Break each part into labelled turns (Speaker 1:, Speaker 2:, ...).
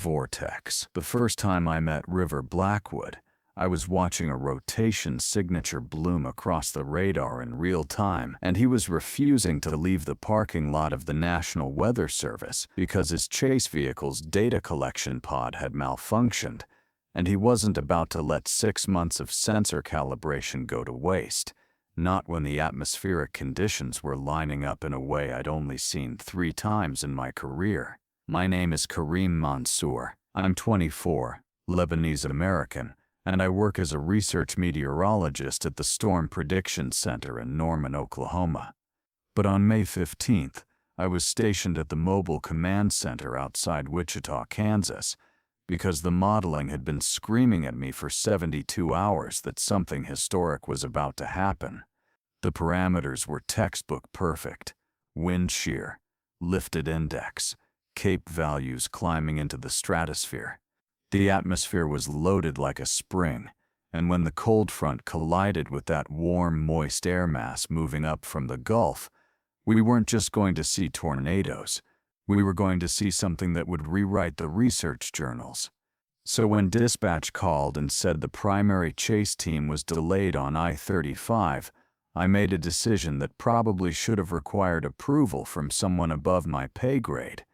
Speaker 1: VORTEX. The first time I met River Blackwood, I was watching a rotation signature bloom across the radar in real time, and he was refusing to leave the parking lot of the National Weather Service because his chase vehicle's data collection pod had malfunctioned, and he wasn't about to let 6 months of sensor calibration go to waste, not when the atmospheric conditions were lining up in a way I'd only seen 3 times in my career. My name is Karim Mansour. I'm 24, Lebanese-American, and I work as a research meteorologist at the Storm Prediction Center in Norman, Oklahoma. But on May 15th, I was stationed at the Mobile Command Center outside Wichita, Kansas, because the modeling had been screaming at me for 72 hours that something historic was about to happen. The parameters were textbook perfect: wind shear, lifted index, CAPE values climbing into the stratosphere. The atmosphere was loaded like a spring, and when the cold front collided with that warm, moist air mass moving up from the Gulf, we weren't just going to see tornadoes. We were going to see something that would rewrite the research journals. So when dispatch called and said the primary chase team was delayed on I-35, I made a decision that probably should have required approval from someone above my pay grade.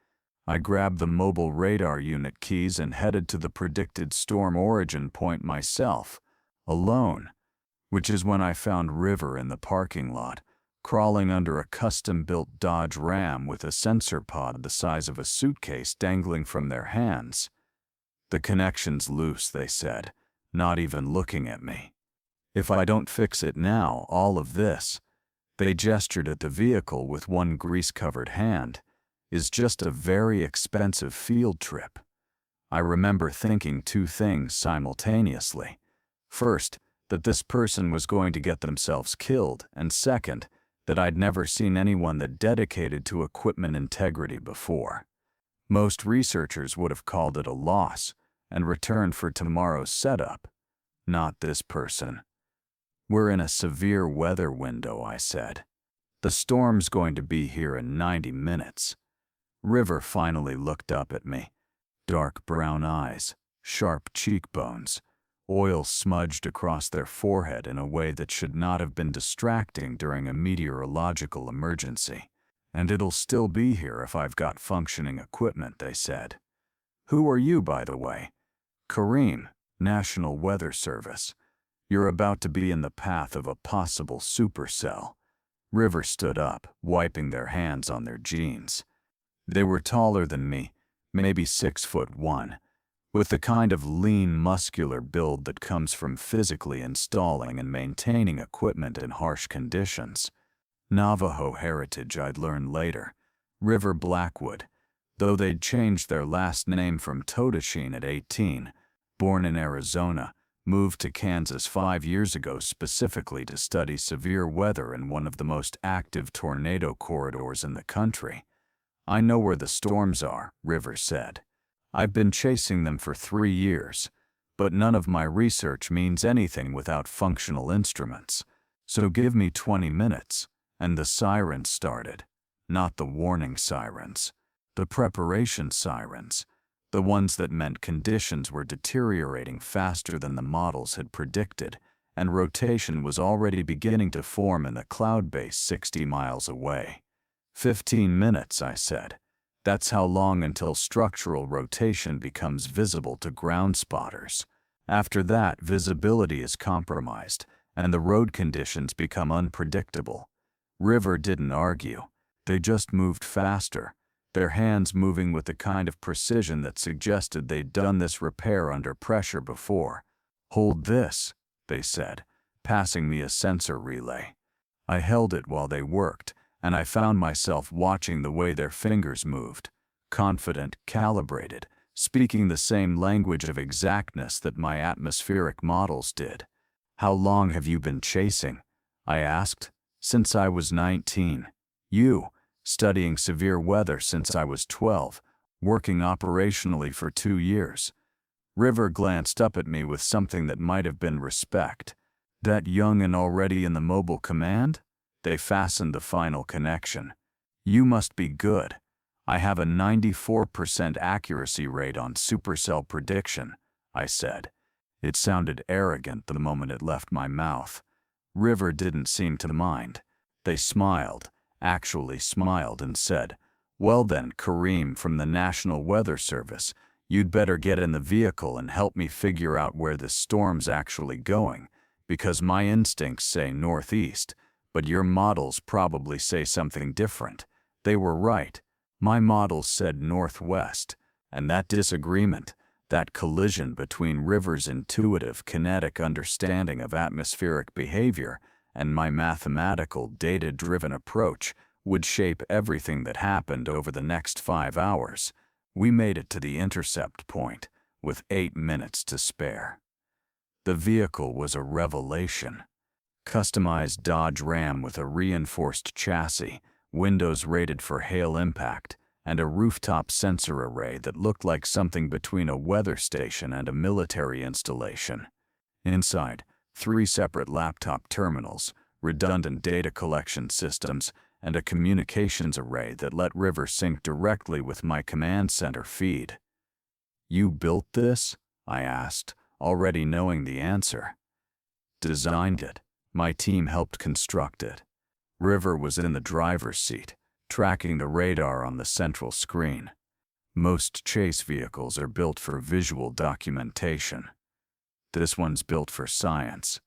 Speaker 1: I grabbed the mobile radar unit keys and headed to the predicted storm origin point myself, alone, which is when I found River in the parking lot, crawling under a custom-built Dodge Ram with a sensor pod the size of a suitcase dangling from their hands. "The connection's loose," they said, not even looking at me. "If I don't fix it now, all of this," they gestured at the vehicle with one grease-covered hand, "is just a very expensive field trip." I remember thinking 2 things simultaneously. First, that this person was going to get themselves killed, and second, that I'd never seen anyone that dedicated to equipment integrity before. Most researchers would have called it a loss and returned for tomorrow's setup. Not this person. "We're in a severe weather window," I said. "The storm's going to be here in 90 minutes. River finally looked up at me. Dark brown eyes, sharp cheekbones, oil smudged across their forehead in a way that should not have been distracting during a meteorological emergency. "And it'll still be here if I've got functioning equipment," they said. "Who are you, by the way?" "Karim, National Weather Service. You're about to be in the path of a possible supercell." River stood up, wiping their hands on their jeans. They were taller than me, maybe 6'1", with the kind of lean, muscular build that comes from physically installing and maintaining equipment in harsh conditions. Navajo heritage, I'd learn later. River Blackwood, though they'd changed their last name from Todashine at 18, born in Arizona, moved to Kansas 5 years ago specifically to study severe weather in one of the most active tornado corridors in the country. "I know where the storms are," River said. "I've been chasing them for 3 years, but none of my research means anything without functional instruments. So give me 20 minutes. And the sirens started. Not the warning sirens. The preparation sirens. The ones that meant conditions were deteriorating faster than the models had predicted, and rotation was already beginning to form in the cloud base 60 miles away. 15 minutes, I said. That's how long until structural rotation becomes visible to ground spotters. After that, visibility is compromised, and the road conditions become unpredictable." River didn't argue. They just moved faster, their hands moving with the kind of precision that suggested they'd done this repair under pressure before. "Hold this," they said, passing me a sensor relay. I held it while they worked, and I found myself watching the way their fingers moved, confident, calibrated, speaking the same language of exactness that my atmospheric models did. "How long have you been chasing?" I asked. "Since I was 19. "You?" "Studying severe weather since I was 12, working operationally for 2 years. River glanced up at me with something that might have been respect. "That young and already in the mobile command?" They fastened the final connection. "You must be good." I have a 94% accuracy rate on supercell prediction, I said. It sounded arrogant the moment it left my mouth. River didn't seem to mind. They smiled, actually smiled, and said, "Well then, Karim from the National Weather Service, you'd better get in the vehicle and help me figure out where this storm's actually going, because my instincts say northeast, but your models probably say something different." They were right. My models said northwest, and that disagreement, that collision between River's intuitive kinetic understanding of atmospheric behavior and my mathematical data-driven approach, would shape everything that happened over the next 5 hours. We made it to the intercept point, with 8 minutes to spare. The vehicle was a revelation. Customized Dodge Ram with a reinforced chassis, windows rated for hail impact, and a rooftop sensor array that looked like something between a weather station and a military installation. Inside, 3 separate laptop terminals, redundant data collection systems, and a communications array that let River sync directly with my command center feed. "You built this?" I asked, already knowing the answer. "Designed it. My team helped construct it." River was in the driver's seat, tracking the radar on the central screen. Most chase vehicles are built for visual documentation. This one's built for science.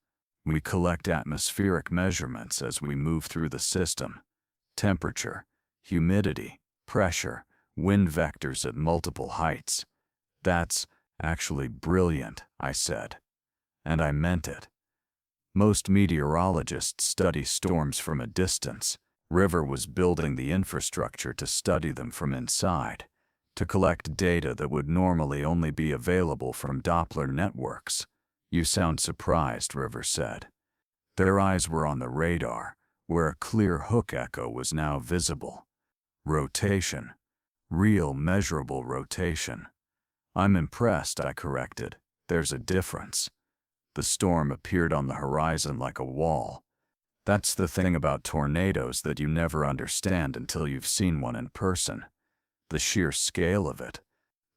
Speaker 1: We collect atmospheric measurements as we move through the system. Temperature, humidity, pressure, wind vectors at multiple heights. "That's actually brilliant," I said. And I meant it. Most meteorologists study storms from a distance. River was building the infrastructure to study them from inside, to collect data that would normally only be available from Doppler networks. "You sound surprised," River said. Their eyes were on the radar, where a clear hook echo was now visible. Rotation. Real measurable rotation. "I'm impressed," I corrected. "There's a difference." The storm appeared on the horizon like a wall. That's the thing about tornadoes that you never understand until you've seen one in person. The sheer scale of it.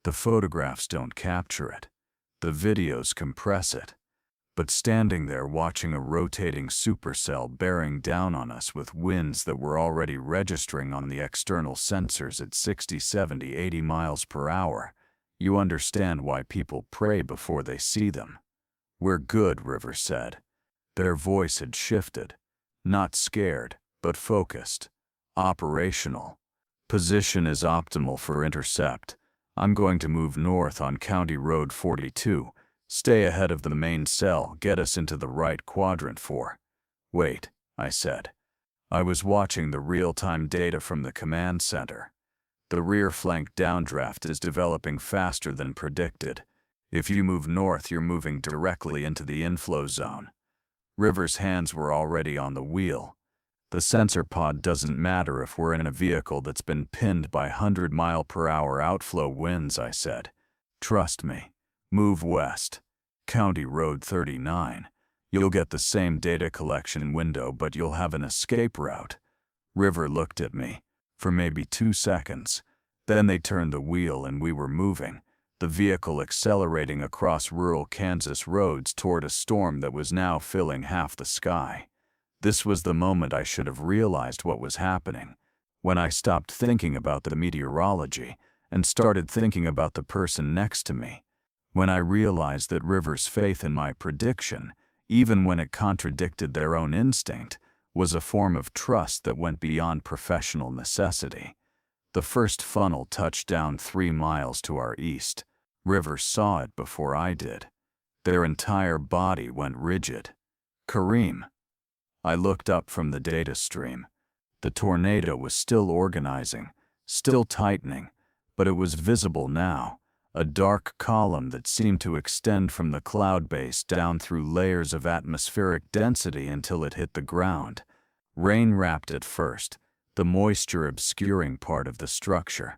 Speaker 1: The photographs don't capture it. The videos compress it. But standing there watching a rotating supercell bearing down on us with winds that were already registering on the external sensors at 60, 70, 80 miles per hour, you understand why people pray before they see them. "We're good," River said. Their voice had shifted. Not scared, but focused. "Operational. Position is optimal for intercept. I'm going to move north on County Road 42. Stay ahead of the main cell, get us into the right quadrant for—" "Wait," I said. I was watching the real-time data from the command center. The rear flank downdraft is developing faster than predicted. If you move north, you're moving directly into the inflow zone. River's hands were already on the wheel. "The sensor pod doesn't matter if we're in a vehicle that's been pinned by 100-mile-per-hour outflow winds," I said. "Trust me. Move west. County Road 39. You'll get the same data collection window, but you'll have an escape route." River looked at me for maybe 2 seconds. Then they turned the wheel and we were moving, the vehicle accelerating across rural Kansas roads toward a storm that was now filling half the sky. This was the moment I should have realized what was happening, when I stopped thinking about the meteorology and started thinking about the person next to me. When I realized that River's faith in my prediction, even when it contradicted their own instinct, was a form of trust that went beyond professional necessity. The first funnel touched down 3 miles to our east. River saw it before I did. Their entire body went rigid. "Karim." I looked up from the data stream. The tornado was still organizing, still tightening, but it was visible now, a dark column that seemed to extend from the cloud base down through layers of atmospheric density until it hit the ground. Rain wrapped it first, the moisture obscuring part of the structure.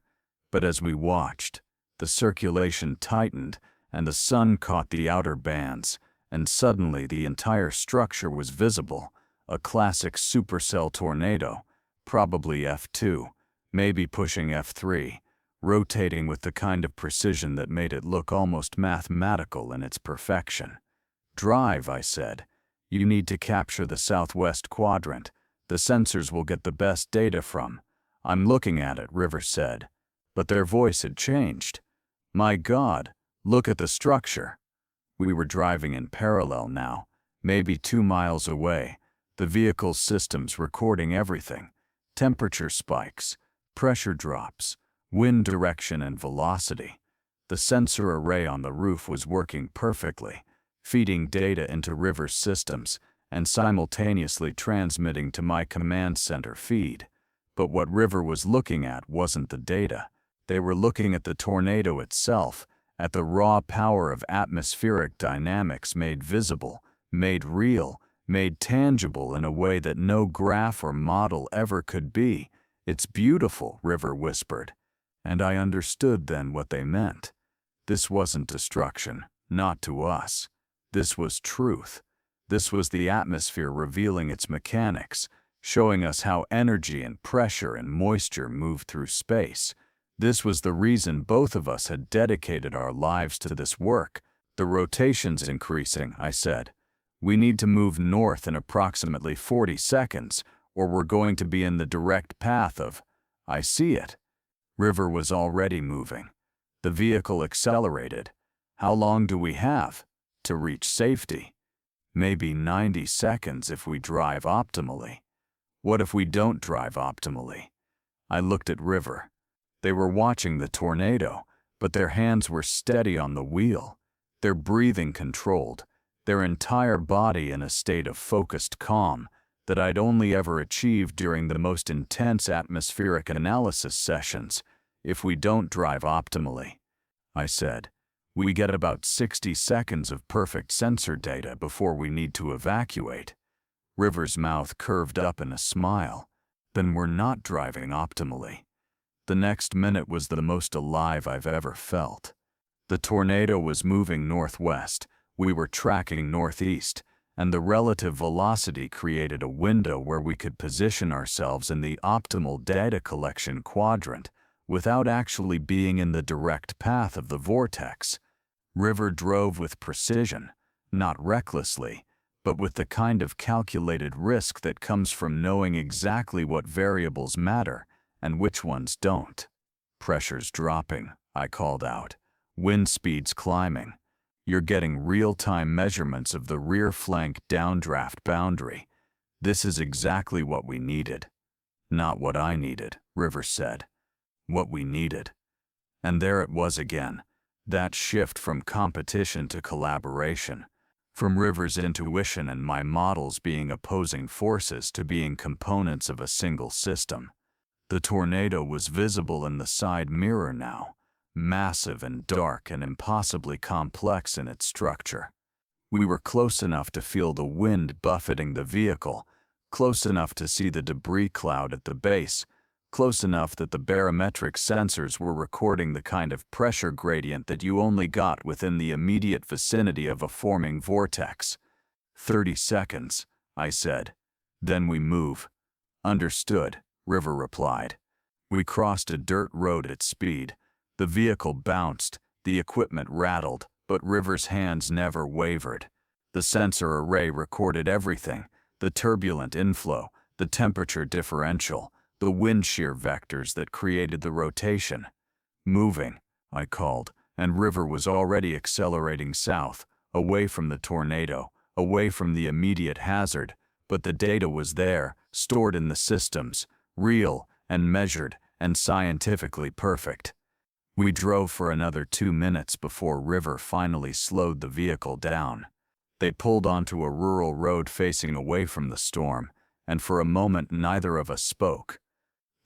Speaker 1: But as we watched, the circulation tightened and the sun caught the outer bands, and suddenly the entire structure was visible, a classic supercell tornado, probably F2, maybe pushing F3, rotating with the kind of precision that made it look almost mathematical in its perfection. Drive, I said. You need to capture the southwest quadrant. The sensors will get the best data from. I'm looking at it, River said. But their voice had changed. My God, look at the structure. We were driving in parallel now, maybe 2 miles away, the vehicle's systems recording everything. Temperature spikes, pressure drops, wind direction and velocity. The sensor array on the roof was working perfectly, feeding data into River's systems and simultaneously transmitting to my command center feed. But what River was looking at wasn't the data. They were looking at the tornado itself, at the raw power of atmospheric dynamics made visible, made real, made tangible in a way that no graph or model ever could be. It's beautiful, River whispered. And I understood then what they meant. This wasn't destruction, not to us. This was truth. This was the atmosphere revealing its mechanics, showing us how energy and pressure and moisture move through space. This was the reason both of us had dedicated our lives to this work. The rotation's increasing, I said. We need to move north in approximately 40 seconds, or we're going to be in the direct path of... I see it. River was already moving. The vehicle accelerated. How long do we have to reach safety? Maybe 90 seconds if we drive optimally. What if we don't drive optimally? I looked at River. They were watching the tornado, but their hands were steady on the wheel, their breathing controlled, their entire body in a state of focused calm that I'd only ever achieved during the most intense atmospheric analysis sessions. If we don't drive optimally, I said, we get about 60 seconds of perfect sensor data before we need to evacuate. River's mouth curved up in a smile. Then we're not driving optimally. The next minute was the most alive I've ever felt. The tornado was moving northwest, we were tracking northeast, and the relative velocity created a window where we could position ourselves in the optimal data collection quadrant without actually being in the direct path of the vortex. River drove with precision, not recklessly, but with the kind of calculated risk that comes from knowing exactly what variables matter and which ones don't. Pressure's dropping, I called out. Wind speed's climbing. You're getting real-time measurements of the rear flank downdraft boundary. This is exactly what we needed. Not what I needed, River said. What we needed. And there it was again, that shift from competition to collaboration, from River's intuition and my models being opposing forces to being components of a single system. The tornado was visible in the side mirror now, massive and dark and impossibly complex in its structure. We were close enough to feel the wind buffeting the vehicle, close enough to see the debris cloud at the base, close enough that the barometric sensors were recording the kind of pressure gradient that you only got within the immediate vicinity of a forming vortex. 30 seconds, I said. Then we move. Understood, River replied. We crossed a dirt road at speed. The vehicle bounced, the equipment rattled, but River's hands never wavered. The sensor array recorded everything, the turbulent inflow, the temperature differential, the wind shear vectors that created the rotation. Moving, I called, and River was already accelerating south, away from the tornado, away from the immediate hazard, but the data was there, stored in the systems, real and measured and scientifically perfect. We drove for another 2 minutes before River finally slowed the vehicle down. They pulled onto a rural road facing away from the storm, and for a moment neither of us spoke.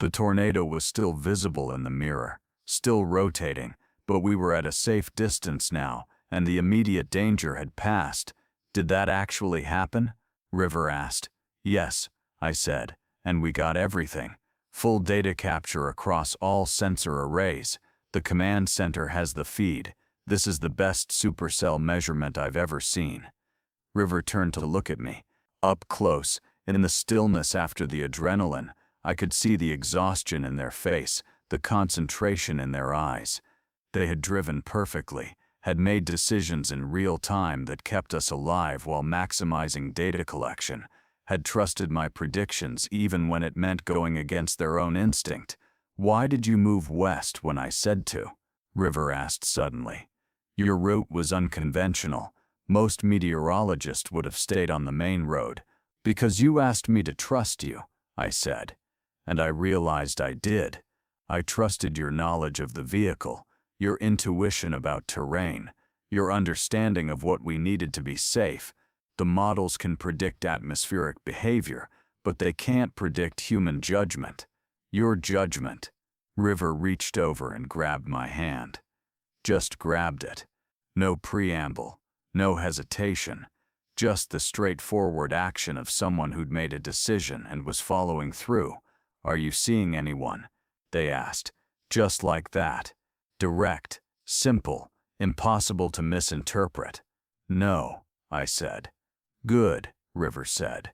Speaker 1: The tornado was still visible in the mirror, still rotating, but we were at a safe distance now, and the immediate danger had passed. Did that actually happen? River asked. Yes, I said, and we got everything. Full data capture across all sensor arrays. The command center has the feed. This is the best supercell measurement I've ever seen. River turned to look at me. Up close, in the stillness after the adrenaline, I could see the exhaustion in their face, the concentration in their eyes. They had driven perfectly, had made decisions in real time that kept us alive while maximizing data collection, had trusted my predictions even when it meant going against their own instinct. "Why did you move west when I said to?" River asked suddenly. "Your route was unconventional. Most meteorologists would have stayed on the main road." "Because you asked me to trust you," I said. And I realized I did. I trusted your knowledge of the vehicle, your intuition about terrain, your understanding of what we needed to be safe. The models can predict atmospheric behavior, but they can't predict human judgment. Your judgment. River reached over and grabbed my hand. Just grabbed it. No preamble, no hesitation. Just the straightforward action of someone who'd made a decision and was following through. "Are you seeing anyone?" they asked. Just like that. Direct, simple, impossible to misinterpret. "No," I said. "Good," River said.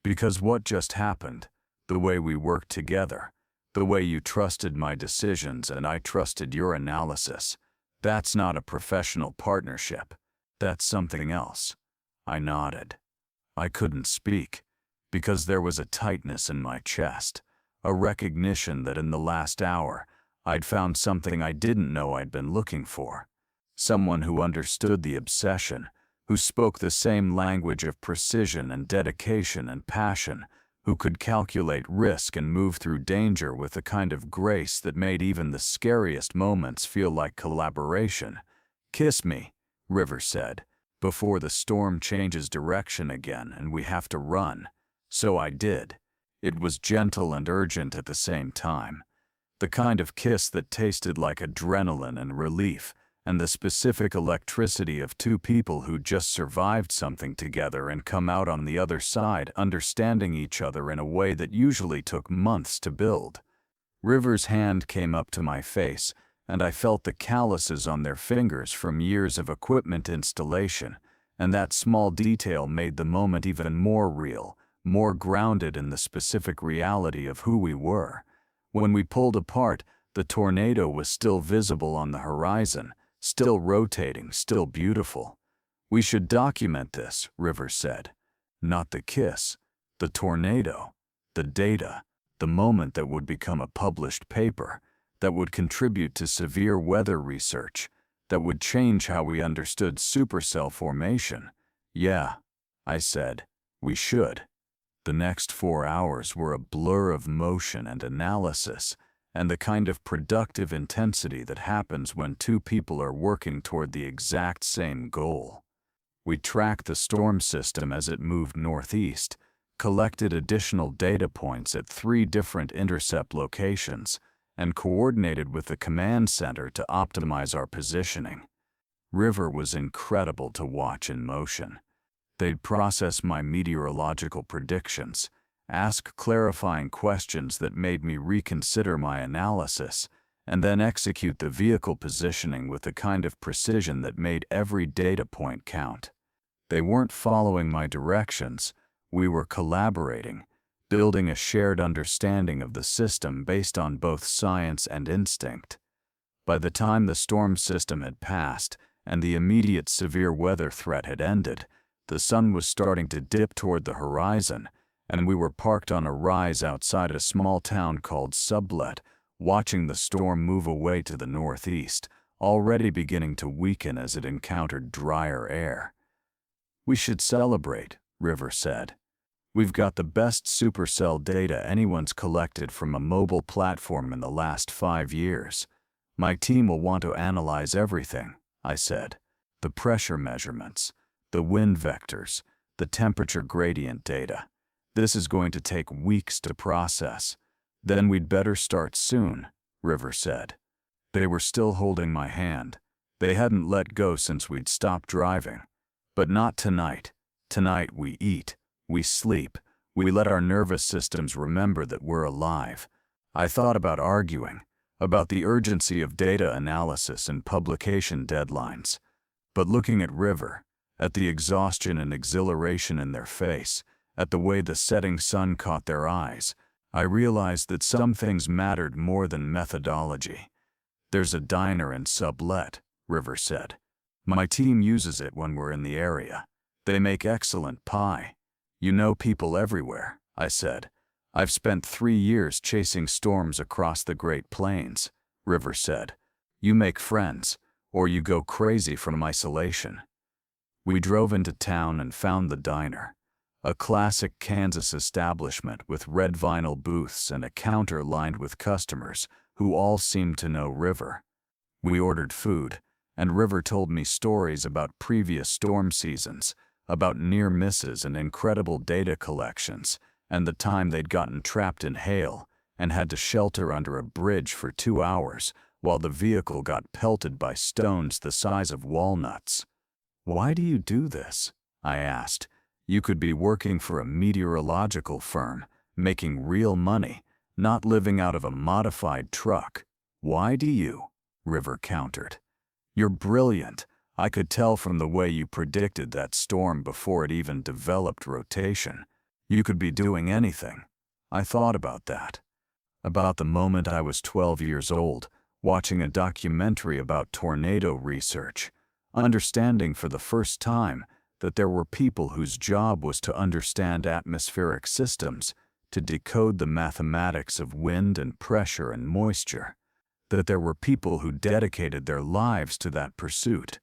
Speaker 1: "Because what just happened, the way we worked together, the way you trusted my decisions and I trusted your analysis, that's not a professional partnership. That's something else." I nodded. I couldn't speak, because there was a tightness in my chest, a recognition that in the last hour, I'd found something I didn't know I'd been looking for. Someone who understood the obsession, who spoke the same language of precision and dedication and passion, who could calculate risk and move through danger with a kind of grace that made even the scariest moments feel like collaboration. "Kiss me," River said, "before the storm changes direction again and we have to run." So I did. It was gentle and urgent at the same time. The kind of kiss that tasted like adrenaline and relief, and the specific electricity of two people who just survived something together and come out on the other side understanding each other in a way that usually took months to build. River's hand came up to my face, and I felt the calluses on their fingers from years of equipment installation, and that small detail made the moment even more real, more grounded in the specific reality of who we were. When we pulled apart, the tornado was still visible on the horizon, still rotating, still beautiful. "We should document this," River said. "Not the kiss, the tornado, the data, the moment that would become a published paper, that would contribute to severe weather research, that would change how we understood supercell formation." "Yeah," I said, "we should." The next 4 hours were a blur of motion and analysis, and the kind of productive intensity that happens when two people are working toward the exact same goal. We tracked the storm system as it moved northeast, collected additional data points at 3 different intercept locations, and coordinated with the command center to optimize our positioning. River was incredible to watch in motion. They'd process my meteorological predictions, ask clarifying questions that made me reconsider my analysis, and then execute the vehicle positioning with the kind of precision that made every data point count. They weren't following my directions, we were collaborating, building a shared understanding of the system based on both science and instinct. By the time the storm system had passed and the immediate severe weather threat had ended, the sun was starting to dip toward the horizon, and we were parked on a rise outside a small town called Sublet, watching the storm move away to the northeast, already beginning to weaken as it encountered drier air. "We should celebrate," River said. "We've got the best supercell data anyone's collected from a mobile platform in the last 5 years. My team will want to analyze everything," I said. "The pressure measurements, the wind vectors, the temperature gradient data. This is going to take weeks to process." "Then we'd better start soon," River said. They were still holding my hand. They hadn't let go since we'd stopped driving. "But not tonight. Tonight we eat, we sleep, we let our nervous systems remember that we're alive." I thought about arguing, about the urgency of data analysis and publication deadlines. But looking at River, at the exhaustion and exhilaration in their face, at the way the setting sun caught their eyes, I realized that some things mattered more than methodology. There's a diner in Sublet, River said. My team uses it when we're in the area. They make excellent pie. You know people everywhere, I said. I've spent 3 years chasing storms across the Great Plains, River said. You make friends, or you go crazy from isolation. We drove into town and found the diner, a classic Kansas establishment with red vinyl booths and a counter lined with customers who all seemed to know River. We ordered food, and River told me stories about previous storm seasons, about near misses and incredible data collections, and the time they'd gotten trapped in hail and had to shelter under a bridge for 2 hours while the vehicle got pelted by stones the size of walnuts. Why do you do this? I asked. You could be working for a meteorological firm, making real money, not living out of a modified truck. Why do you? River countered. You're brilliant. I could tell from the way you predicted that storm before it even developed rotation. You could be doing anything. I thought about that. About the moment I was 12 years old, watching a documentary about tornado research, understanding for the first time that there were people whose job was to understand atmospheric systems, to decode the mathematics of wind and pressure and moisture, that there were people who dedicated their lives to that pursuit.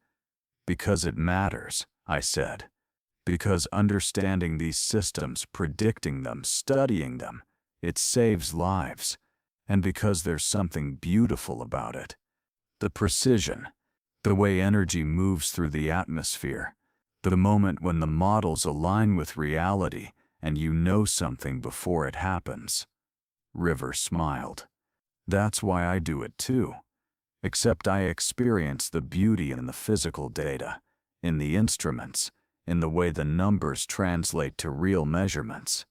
Speaker 1: Because it matters, I said. Because understanding these systems, predicting them, studying them, it saves lives. And because there's something beautiful about it. The precision, the way energy moves through the atmosphere, the moment when the models align with reality and you know something before it happens. River smiled. That's why I do it too. Except I experience the beauty in the physical data, in the instruments, in the way the numbers translate to real measurements.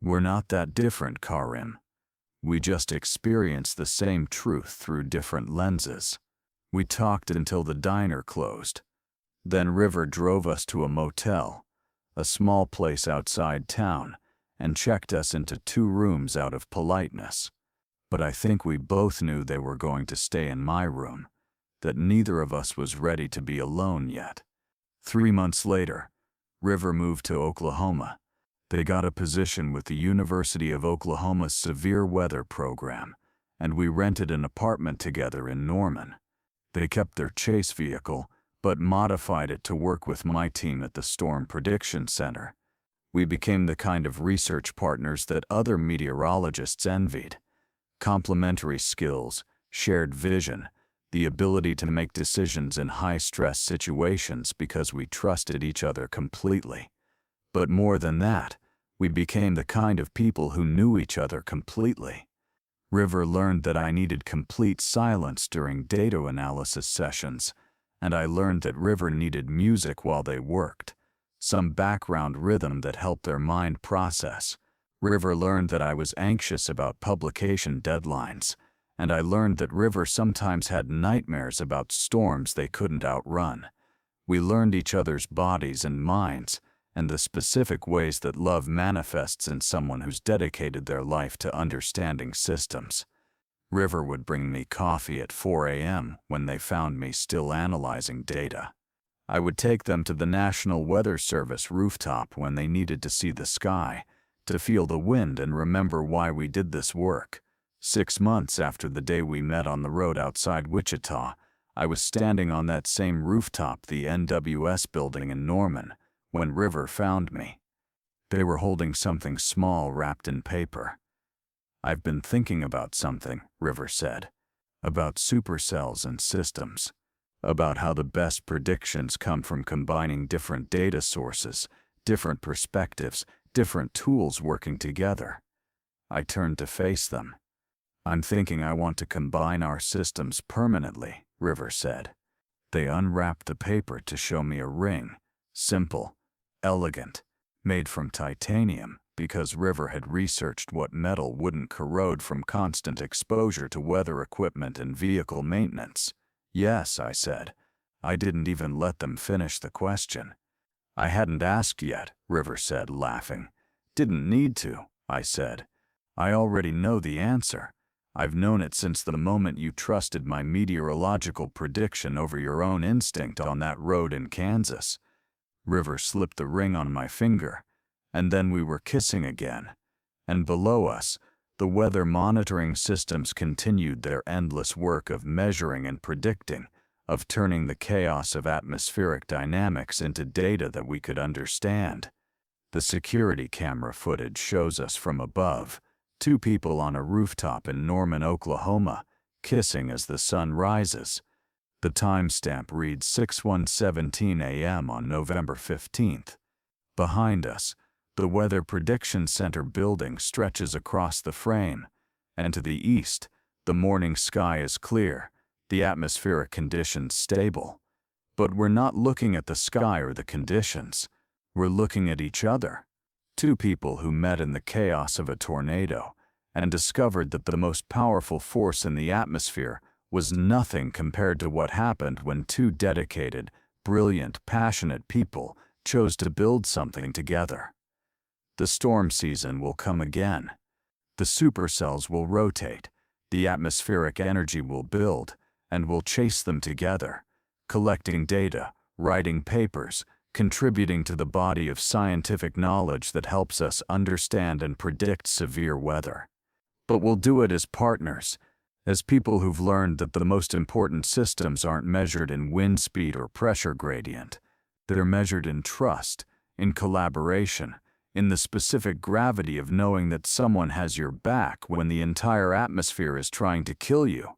Speaker 1: We're not that different, Karim. We just experience the same truth through different lenses. We talked until the diner closed. Then River drove us to a motel, a small place outside town, and checked us into 2 rooms out of politeness. But I think we both knew they were going to stay in my room, that neither of us was ready to be alone yet. 3 months later, River moved to Oklahoma. They got a position with the University of Oklahoma's severe weather program, and we rented an apartment together in Norman. They kept their chase vehicle, but modified it to work with my team at the Storm Prediction Center. We became the kind of research partners that other meteorologists envied. Complementary skills, shared vision, the ability to make decisions in high-stress situations because we trusted each other completely. But more than that, we became the kind of people who knew each other completely. River learned that I needed complete silence during data analysis sessions, and I learned that River needed music while they worked, some background rhythm that helped their mind process. River learned that I was anxious about publication deadlines, and I learned that River sometimes had nightmares about storms they couldn't outrun. We learned each other's bodies and minds, and the specific ways that love manifests in someone who's dedicated their life to understanding systems. River would bring me coffee at 4 a.m. when they found me still analyzing data. I would take them to the National Weather Service rooftop when they needed to see the sky, to feel the wind and remember why we did this work. 6 months after the day we met on the road outside Wichita, I was standing on that same rooftop, the NWS building in Norman, when River found me. They were holding something small wrapped in paper. I've been thinking about something, River said, about supercells and systems, about how the best predictions come from combining different data sources, different perspectives, different tools working together. I turned to face them. I'm thinking I want to combine our systems permanently, River said. They unwrapped the paper to show me a ring, simple, elegant, made from titanium, because River had researched what metal wouldn't corrode from constant exposure to weather equipment and vehicle maintenance. Yes, I said. I didn't even let them finish the question. I hadn't asked yet, River said, laughing. Didn't need to, I said. I already know the answer. I've known it since the moment you trusted my meteorological prediction over your own instinct on that road in Kansas. River slipped the ring on my finger, and then we were kissing again. And below us, the weather monitoring systems continued their endless work of measuring and predicting, of turning the chaos of atmospheric dynamics into data that we could understand. The security camera footage shows us from above, two people on a rooftop in Norman, Oklahoma, kissing as the sun rises. The timestamp reads 6:17 a.m. on November 15th. Behind us, the Weather Prediction Center building stretches across the frame, and to the east, the morning sky is clear, the atmospheric conditions stable. But we're not looking at the sky or the conditions. We're looking at each other. Two people who met in the chaos of a tornado and discovered that the most powerful force in the atmosphere was nothing compared to what happened when two dedicated, brilliant, passionate people chose to build something together. The storm season will come again. The supercells will rotate, the atmospheric energy will build, and we'll chase them together, collecting data, writing papers, contributing to the body of scientific knowledge that helps us understand and predict severe weather. But we'll do it as partners, as people who've learned that the most important systems aren't measured in wind speed or pressure gradient. They're measured in trust, in collaboration, in the specific gravity of knowing that someone has your back when the entire atmosphere is trying to kill you.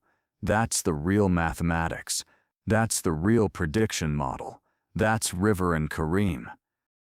Speaker 1: That's the real mathematics. That's the real prediction model. That's River and Karim.